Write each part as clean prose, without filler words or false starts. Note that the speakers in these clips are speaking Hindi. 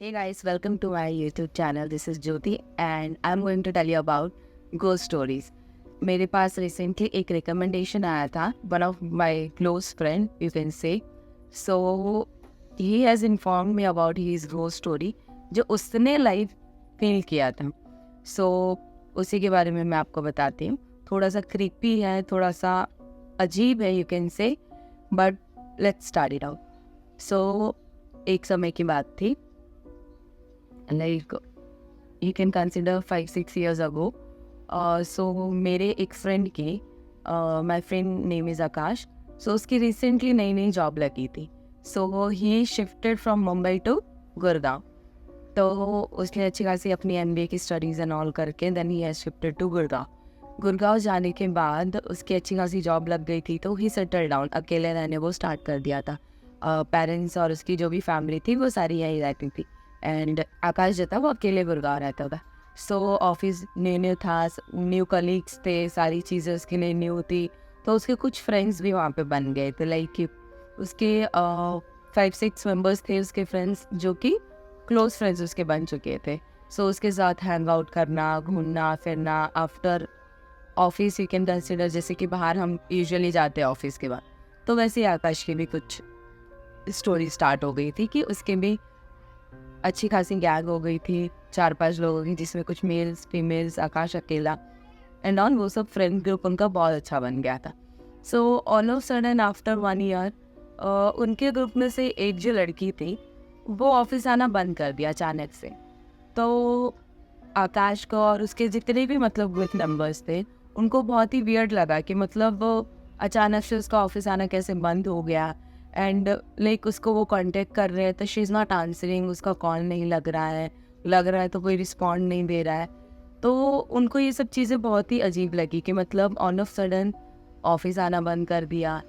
Hey guys, welcome to my YouTube channel. This is Jyoti and I'm going to tell you about ghost stories. मेरे पास recently एक recommendation आया था, one of my close friend, you can say. So he has informed me about his ghost story, जो उसने live feel किया था. So उसी के बारे में मैं आपको बताती हूँ. थोड़ा सा creepy है, थोड़ा सा अजीब है, you can say. But let's start it out. So एक समय की बात थी. Like you can consider 5-6 years ago. So मेरे एक फ्रेंड की my friend name is Akash. So उसकी recently नई नई जॉब लगी थी. So he shifted from Mumbai to Gurgaon. तो उसने अच्छी खासी अपनी MBA की स्टडीज़ एंड ऑल करके then he has shifted to Gurgaon. Gurgaon जाने के बाद उसकी अच्छी खासी जॉब लग गई थी तो ही सेटल डाउन, अकेले रहने वो स्टार्ट कर दिया था. पेरेंट्स और उसकी जो भी फैमिली थी वो सारी यहीं रहती थी. एंड आकाश जो था वो अकेले गुड़गांव रहता था. सो ऑफिस न्यू था, न्यू कलीग्स थे, सारी चीज़ें उसके लिए न्यू थी. तो उसके कुछ फ्रेंड्स भी वहाँ पे बन गए थे. लाइक उसके 5-6 मेम्बर्स थे उसके फ्रेंड्स जो कि क्लोज फ्रेंड्स उसके बन चुके थे. सो उसके साथ हैंग आउट करना, घूमना फिरना after office you can consider, जैसे कि बाहर हम यूजुअली जाते हैं ऑफिस के बाद. तो वैसे ही आकाश की भी कुछ स्टोरी स्टार्ट हो गई थी कि उसके भी अच्छी खासी गैंग हो गई थी, 4-5 लोगों की, जिसमें कुछ मेल्स फीमेल्स, आकाश अकेला एंड ऑन. वो सब फ्रेंड ग्रुप उनका बहुत अच्छा बन गया था. So all of sudden after 1 year उनके ग्रुप में से एक जो लड़की थी वो ऑफिस आना बंद कर दिया अचानक से. तो आकाश को और उसके जितने भी मतलब ग्रुप मेंबर्स थे उनको बहुत ही वियर्ड लगा कि मतलब वो अचानक से उसका ऑफिस आना कैसे बंद हो गया. एंड लाइक उसको वो कांटेक्ट कर रहे हैं तो शी इज़ नॉट आंसरिंग, उसका कॉल नहीं लग रहा है तो कोई रिस्पॉन्ड नहीं दे रहा है. तो उनको ये सब चीज़ें बहुत ही अजीब लगी कि मतलब ऑन ऑफ सडन ऑफिस आना बंद कर दिया,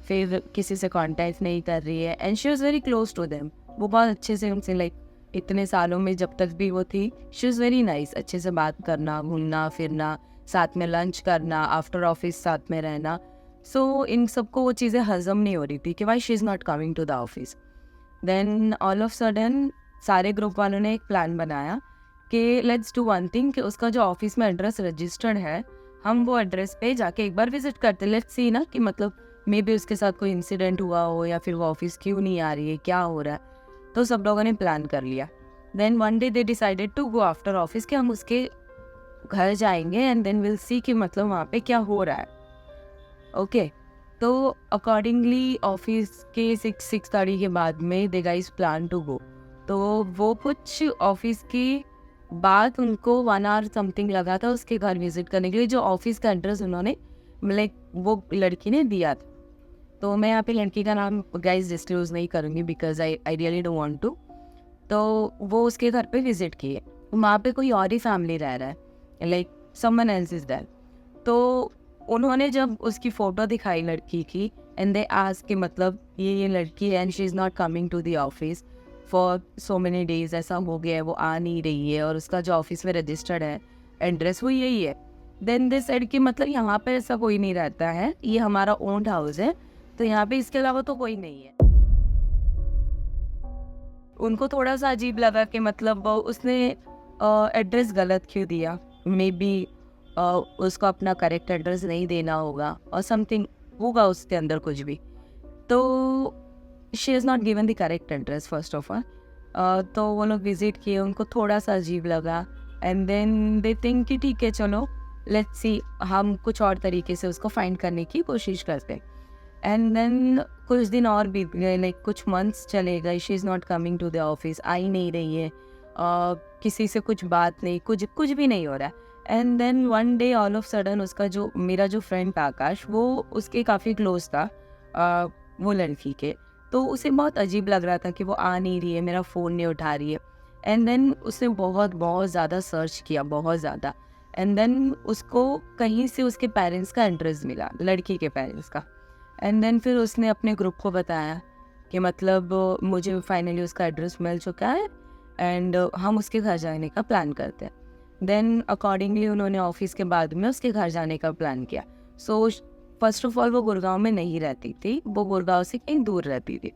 फिर किसी से कांटेक्ट नहीं कर रही है. And she was very close to them. वो बहुत अच्छे से उनसे लाइक इतने सालों में जब तक भी वो थी शी वॉज़ वेरी नाइस. अच्छे से बात करना, घूमना फिरना, साथ में लंच करना, आफ्टर ऑफिस साथ में रहना. सो इन सबको वो चीज़ें हज़म नहीं हो रही थी कि why she is not coming to the office. Then all of sudden सारे ग्रुप वालों ने एक प्लान बनाया कि लेट्स डू वन थिंग, कि उसका जो ऑफिस में एड्रेस रजिस्टर्ड है हम वो एड्रेस पे जाके एक बार विजिट करते. लेट्स सी ना कि मतलब मे बी उसके साथ कोई इंसिडेंट हुआ हो या फिर वो ऑफिस क्यों नहीं आ रही है, क्या हो रहा है. तो सब लोगों ने प्लान कर लिया. Then one day they decided to go after office कि हम उसके घर जाएंगे एंड देन विल सी कि मतलब वहाँ पे क्या हो रहा है. ओके. तो अकॉर्डिंगली ऑफिस के 6:30 के बाद में दे गाइस प्लान टू गो. तो वो कुछ ऑफिस की बाद उनको 1 आवर समथिंग लगा था उसके घर विजिट करने के लिए, जो ऑफिस का एड्रेस उन्होंने लाइक वो लड़की ने दिया था. तो मैं यहाँ पे लड़की का नाम गाइस डिस्क्लोज नहीं करूँगी because I really don't want to. तो वो उसके घर पे विजिट किए. वहाँ पे कोई और ही फैमिली रह रहा है, like someone else is there. तो उन्होंने जब उसकी फ़ोटो दिखाई लड़की की एंड दे आस्क्ड कि मतलब ये लड़की है and she is not coming to the office for so many days, ऐसा हो गया है वो आ नहीं रही है और उसका जो ऑफिस में रजिस्टर्ड है एड्रेस वो यही है. देन दे सेड कि मतलब यहाँ पे ऐसा कोई नहीं रहता है, ये हमारा ओन्ड हाउस है, तो यहाँ पे इसके अलावा तो कोई नहीं है. उनको थोड़ा सा अजीब लगा कि मतलब उसने एड्रेस गलत क्यों दिया. मे बी उसको अपना करेक्ट एड्रेस नहीं देना होगा और समथिंग होगा उसके अंदर कुछ भी. तो she is not given the correct address first of all. तो वो लोग विजिट किए, उनको थोड़ा सा अजीब लगा एंड देन दे थिंक कि ठीक है चलो लेट्स सी, हम कुछ और तरीके से उसको फाइंड करने की कोशिश करते. एंड देन कुछ दिन और बीत गए, लाइक कुछ मंथ्स चले गए. She is not coming to the office, आ ही नहीं रही है. किसी से कुछ बात नहीं, कुछ भी नहीं हो रहा है. And then one day all of sudden उसका जो मेरा जो फ्रेंड था आकाश, वो उसके काफ़ी क्लोज था वो लड़की के. तो उसे बहुत अजीब लग रहा था कि वो आ नहीं रही है, मेरा फ़ोन नहीं उठा रही है. एंड देन उसने बहुत बहुत ज़्यादा सर्च किया, बहुत ज़्यादा. एंड देन उसको कहीं से उसके पेरेंट्स का एड्रेस मिला, लड़की के पेरेंट्स का. एंड देन फिर उसने अपने ग्रुप को बताया कि मतलब मुझे फाइनली उसका एड्रेस मिल चुका है एंड हम उसके घर जाने का प्लान करते हैं. देन अकॉर्डिंगली उन्होंने ऑफिस के बाद में उसके घर जाने का प्लान किया. सो फर्स्ट ऑफ ऑल वो गुड़गांव में नहीं रहती थी, वो गुड़गांव से कहीं दूर रहती थी.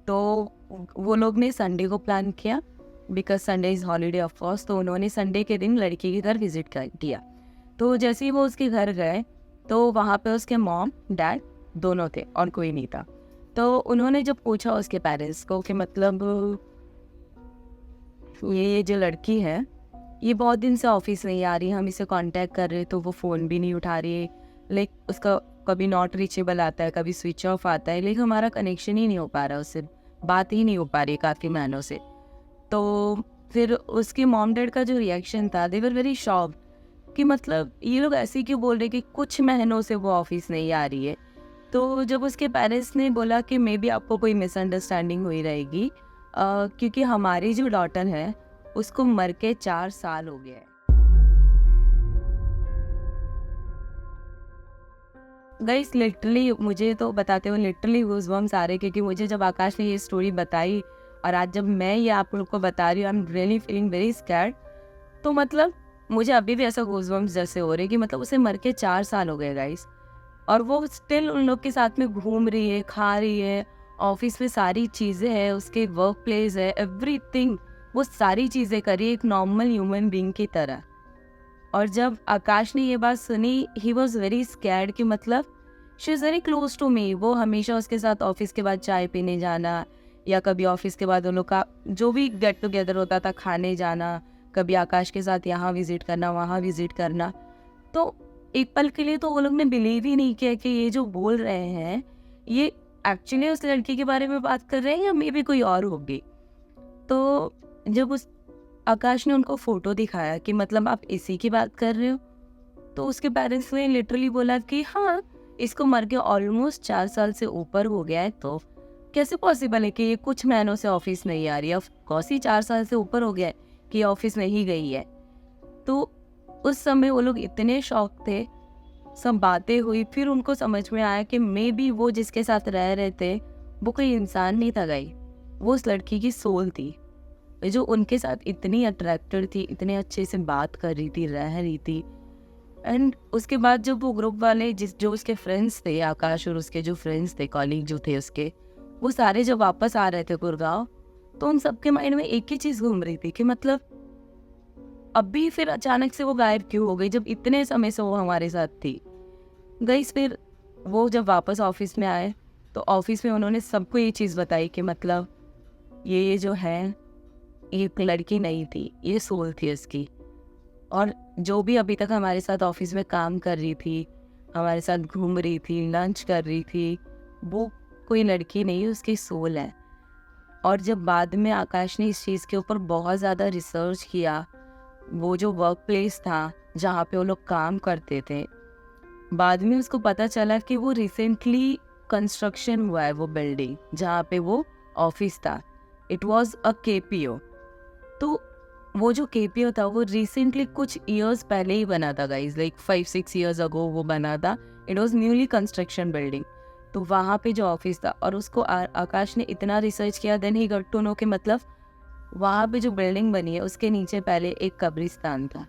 तो वो लोग ने संडे को प्लान किया because Sunday is holiday of course, तो उन्होंने संडे के दिन लड़की के घर विजिट कर किया। तो जैसे ही वो उसके घर गए तो वहाँ पे उसके मॉम डैड दोनों थे और कोई नहीं था। तो उन्होंने जब पूछा उसके पेरेंट्स को कि मतलब ये जो लड़की है ये बहुत दिन से ऑफिस नहीं आ रही, हम इसे कांटेक्ट कर रहे तो वो फ़ोन भी नहीं उठा रही है, लाइक उसका कभी नॉट रीचेबल आता है, कभी स्विच ऑफ आता है, लेकिन हमारा कनेक्शन ही नहीं हो पा रहा, उससे बात ही नहीं हो पा रही काफ़ी महीनों से। तो फिर उसके मॉम डैड का जो रिएक्शन था, दे वर वेरी शॉक्ड कि मतलब ये लोग ऐसे क्यों बोल रहे कि कुछ महीनों से वो ऑफिस नहीं आ रही है। तो जब उसके पेरेंट्स ने बोला कि मे बी आपको कोई मिसअंडरस्टैंडिंग हुई रहेगी, क्योंकि हमारी जो डॉटर है उसको मर के 4 साल हो गए हैं। गाइस लिटरली मुझे तो बताते हुए लिटरली गूज़बम्प्स आ रहे, क्योंकि मुझे जब आकाश ने ये स्टोरी बताई और आज जब मैं ये आप लोग को बता रही हूँ, I am really feeling very scared. तो मतलब मुझे अभी भी ऐसा गूज़बम्प्स जैसे हो रहे कि मतलब उसे मर के 4 साल हो गए गाइस, और वो स्टिल उन लोग के साथ में घूम रही है, खा रही है, ऑफिस में सारी चीज़ें हैं, उसके वर्क प्लेस है, एवरीथिंग, वो सारी चीज़ें करी एक नॉर्मल ह्यूमन बीइंग की तरह। और जब आकाश ने ये बात सुनी, ही वॉज वेरी स्कैर्ड कि मतलब she is very close to me. वो हमेशा उसके साथ ऑफिस के बाद चाय पीने जाना, या कभी ऑफिस के बाद उन लोग का जो भी गेट टुगेदर होता था खाने जाना, कभी आकाश के साथ यहाँ विजिट करना, वहाँ विजिट करना। तो एक पल के लिए तो वो लोग ने बिलीव ही नहीं किया कि ये जो बोल रहे हैं ये एक्चुअली उस लड़की के बारे में बात कर रहे हैं या मे बी कोई और होगी। तो जब उस आकाश ने उनको फोटो दिखाया कि मतलब आप इसी की बात कर रहे हो, तो उसके पेरेंट्स ने लिटरली बोला कि हाँ, इसको मर के ऑलमोस्ट 4 साल से ऊपर हो गया है, तो कैसे पॉसिबल है कि ये कुछ महीनों से ऑफिस नहीं आ रही है। ऑफ कोर्स ही 4 साल से ऊपर हो गया है कि ऑफिस नहीं गई है। तो उस समय वो लोग इतने शॉक थे, सब बातें हुई, फिर उनको समझ में आया कि मे बी वो जिसके साथ रह रहे थे वो कोई इंसान नहीं था गाई, वो उस लड़की की सोल थी, जो उनके साथ इतनी अट्रैक्टेड थी, इतने अच्छे से बात कर रही थी, रह रही थी। एंड उसके बाद जब वो ग्रुप वाले जो उसके फ्रेंड्स थे, आकाश और उसके जो फ्रेंड्स थे, कॉलीग जो थे उसके, वो सारे जब वापस आ रहे थे गुड़गांव, तो उन सबके माइंड में एक ही चीज़ घूम रही थी कि मतलब अभी फिर अचानक से वो गायब क्यों हो गई, जब इतने समय से वो हमारे साथ थी। गाइस फिर वो जब वापस ऑफिस में आए तो ऑफिस में उन्होंने सबको ये चीज़ बताई कि मतलब ये जो है ये एक लड़की नहीं थी, ये सोल थी उसकी। और जो भी अभी तक हमारे साथ ऑफिस में काम कर रही थी, हमारे साथ घूम रही थी, लंच कर रही थी, वो कोई लड़की नहीं, उसकी सोल है। और जब बाद में आकाश ने इस चीज़ के ऊपर बहुत ज़्यादा रिसर्च किया, वो जो वर्क प्लेस था जहाँ पे वो लोग काम करते थे, बाद में उसको पता चला कि वो रिसेंटली कंस्ट्रक्शन हुआ है, वो बिल्डिंग जहाँ पे वो ऑफिस था, इट वाज अ केपीओ। तो वो जो केपीओ था वो रिसेंटली कुछ ईयर्स पहले ही बना था गाइज, लाइक 5-6 ईयर्स अगो वो बना था। It was newly construction building. तो वहाँ पे जो ऑफिस था, और उसको आकाश ने इतना रिसर्च किया, then he got to know कि मतलब वहाँ पे जो बिल्डिंग बनी है उसके नीचे पहले एक कब्रिस्तान था,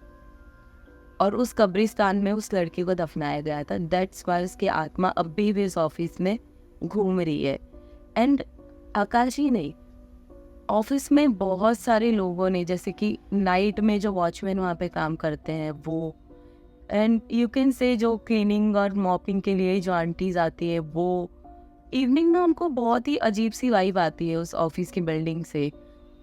और उस कब्रिस्तान में उस लड़की को दफनाया गया था। दैट्स वाई उसकी आत्मा अब भी इस ऑफिस में घूम रही है। एंड आकाश ही नहीं, ऑफिस में बहुत सारे लोगों ने, जैसे कि नाइट में जो वॉचमैन वहाँ पे काम करते हैं वो, एंड यू कैन से जो क्लीनिंग और मॉपिंग के लिए जो आंटीज आती है वो, इवनिंग में उनको बहुत ही अजीब सी वाइब आती है उस ऑफिस की बिल्डिंग से।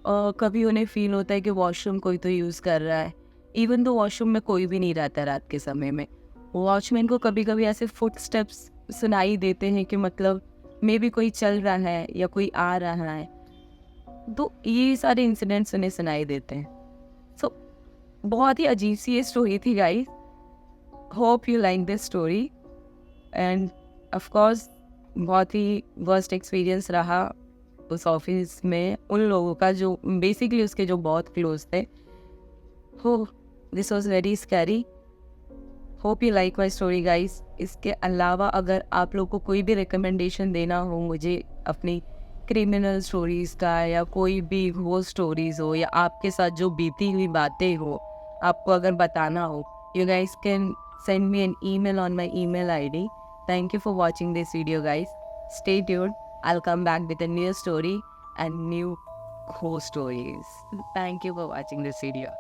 कभी उन्हें फील होता है कि वॉशरूम कोई तो यूज़ कर रहा है, इवन तो वॉशरूम में कोई भी नहीं रहता रात के समय में। वॉचमैन को कभी कभी ऐसे फुट स्टेप्स सुनाई देते हैं कि मतलब मे बी कोई चल रहा है या कोई आ रहा है। तो ये सारे इंसिडेंट्स उन्हें सुनाई देते हैं। सो बहुत ही अजीब सी ये स्टोरी थी guys. Hope you like this story. End of course बहुत ही वर्स्ट एक्सपीरियंस रहा उस ऑफिस में उन लोगों का जो बेसिकली उसके जो बहुत क्लोज थे। हो this was very scary. Hope you like my story guys. इसके अलावा अगर आप लोग को कोई भी रिकमेंडेशन देना हो मुझे अपनी क्रिमिनल स्टोरीज़ का, या कोई भी वो स्टोरीज़ हो, या आपके साथ जो बीती हुई बातें हो आपको अगर बताना हो, you guys can send me an email on my email ID. Thank you for watching this video guys. Stay tuned. I'll come back with a new story and new ghost stories. Thank you for watching this video.